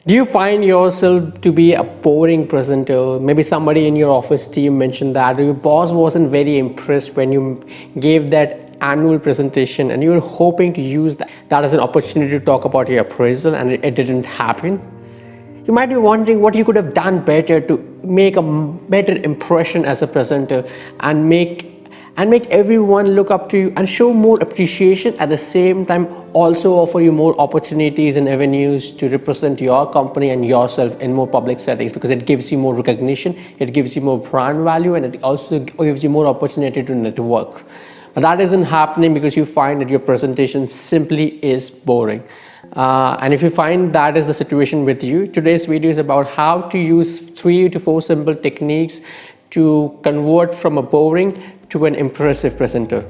Do you find yourself to be a boring presenter? Maybe somebody in your office team mentioned that, or your boss wasn't very impressed when you gave that annual presentation and you were hoping to use that as an opportunity to talk about your appraisal and it didn't happen. You might be wondering what you could have done better to make a better impression as a presenter and make everyone look up to you and show more appreciation, at the same time also offer you more opportunities and avenues to represent your company and yourself in more public settings, because it gives you more recognition, it gives you more brand value, and it also gives you more opportunity to network. But that isn't happening because you find that your presentation simply is boring. And if you find that is the situation with you, today's video is about how to use 3 to 4 simple techniques to convert from a boring to an impressive presenter.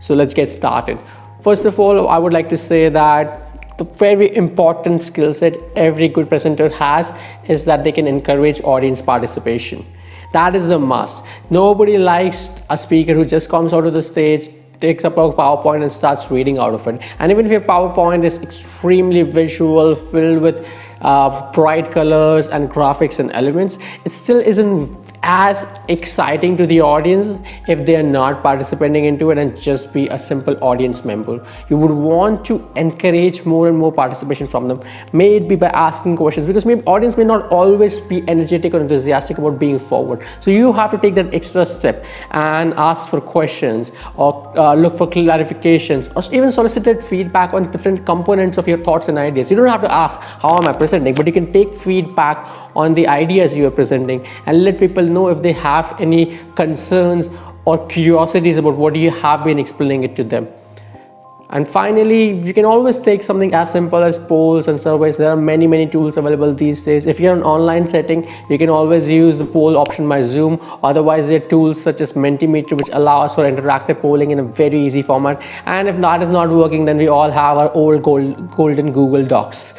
So let's get started. First of all, I would like to say that the very important skill set every good presenter has is that they can encourage audience participation. That is the must. Nobody likes a speaker who just comes out of the stage, takes up a PowerPoint and starts reading out of it. And even if your PowerPoint is extremely visual, filled with bright colors and graphics and elements, it still isn't as exciting to the audience if they are not participating into it and just be a simple audience member. You would want to encourage more and more participation from them. May it be by asking questions, because maybe audience may not always be energetic or enthusiastic about being forward. So you have to take that extra step and ask for questions, or look for clarifications, or even solicited feedback on different components of your thoughts and ideas. You don't have to ask how am I presenting, but you can take feedback on the ideas you are presenting and let people know if they have any concerns or curiosities about what you have been explaining it to them. And finally, you can always take something as simple as polls and surveys. There are many tools available these days. If you're in an online setting, you can always use the poll option by Zoom. Otherwise, there are tools such as Mentimeter, which allows for interactive polling in a very easy format. And if that is not working, then we all have our old golden Google Docs.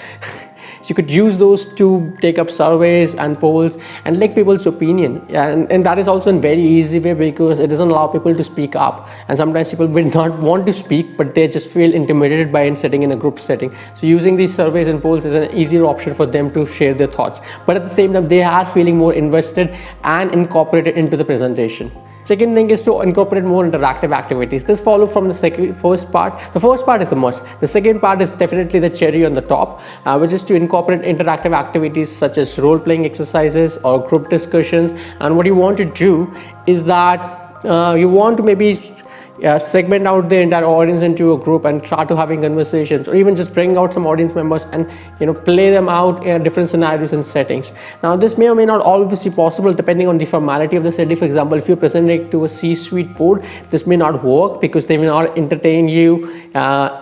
So you could use those to take up surveys and polls and like people's opinion, and that is also a very easy way, because it doesn't allow people to speak up, and sometimes people will not want to speak but they just feel intimidated by sitting in a group setting. So using these surveys and polls is an easier option for them to share their thoughts, but at the same time they are feeling more invested and incorporated into the presentation. Second thing is to incorporate more interactive activities. This follows from the first part. The first part is a must. The second part is definitely the cherry on the top, which is to incorporate interactive activities such as role-playing exercises or group discussions. And what you want to do is that you want to maybe segment out the entire audience into a group and start to having conversations, or even just bring out some audience members and play them out in different scenarios and settings. Now this may or may not always be possible depending on the formality of the setting. For example, if you're presenting to a C-suite board, this may not work because they will not entertain you,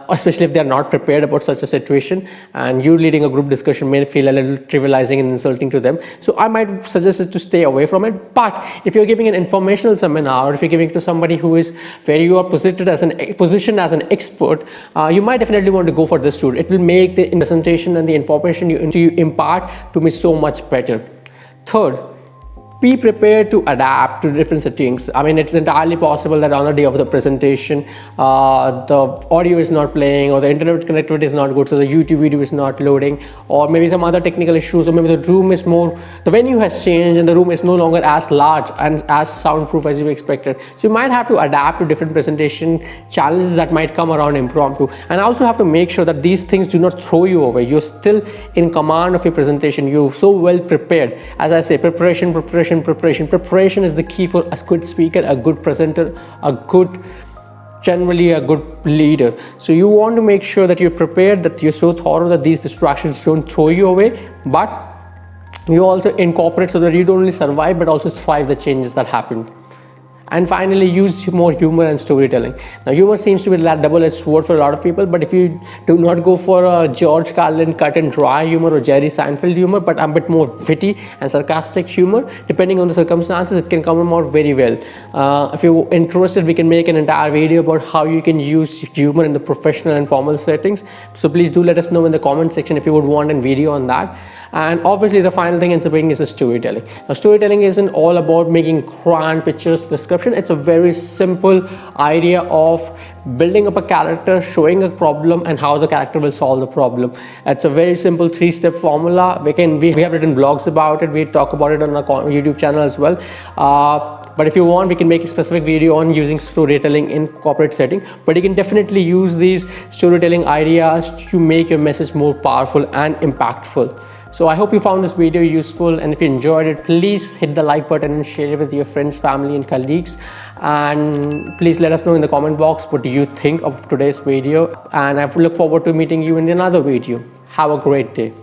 especially if they're not prepared about such a situation, and you leading a group discussion may feel a little trivializing and insulting to them. So I might suggest it to stay away from it. But if you're giving an informational seminar, or if you're giving it to somebody who is very you are positioned as an expert, you might definitely want to go for this tool. It will make the presentation and the information you impart to be so much better. Third, be prepared to adapt to different settings. I mean, it's entirely possible that on the day of the presentation, the audio is not playing, or the internet connectivity is not good, so the YouTube video is not loading, or maybe some other technical issues, or maybe the venue has changed and the room is no longer as large and as soundproof as you expected. So you might have to adapt to different presentation challenges that might come around impromptu. And also have to make sure that these things do not throw you away. You're still in command of your presentation. You're so well prepared. As I say, preparation is the key for a good speaker, a good presenter, generally a good leader. So you want to make sure that you're prepared, that you're so thorough that these distractions don't throw you away, but you also incorporate so that you don't only survive but also thrive the changes that happen. And finally, use more humor and storytelling. Now, humor seems to be that double-edged sword for a lot of people, but if you do not go for a George Carlin cut and dry humor or Jerry Seinfeld humor, but a bit more witty and sarcastic humor, depending on the circumstances, it can come out very well. If you're interested, we can make an entire video about how you can use humor in the professional and formal settings. So please do let us know in the comment section if you would want a video on that. And obviously, the final thing in speaking is the storytelling. Now, storytelling isn't all about making grand pictures, descriptions. description. It's a very simple idea of building up a character, showing a problem, and how the character will solve the problem. It's a very simple 3-step formula. We have written blogs about it. We talk about it on our YouTube channel as well. But if you want, we can make a specific video on using storytelling in corporate setting. But you can definitely use these storytelling ideas to make your message more powerful and impactful. So I hope you found this video useful, and if you enjoyed it, please hit the like button and share it with your friends, family and colleagues. And please let us know in the comment box what do you think of today's video, and I look forward to meeting you in another video. Have a great day.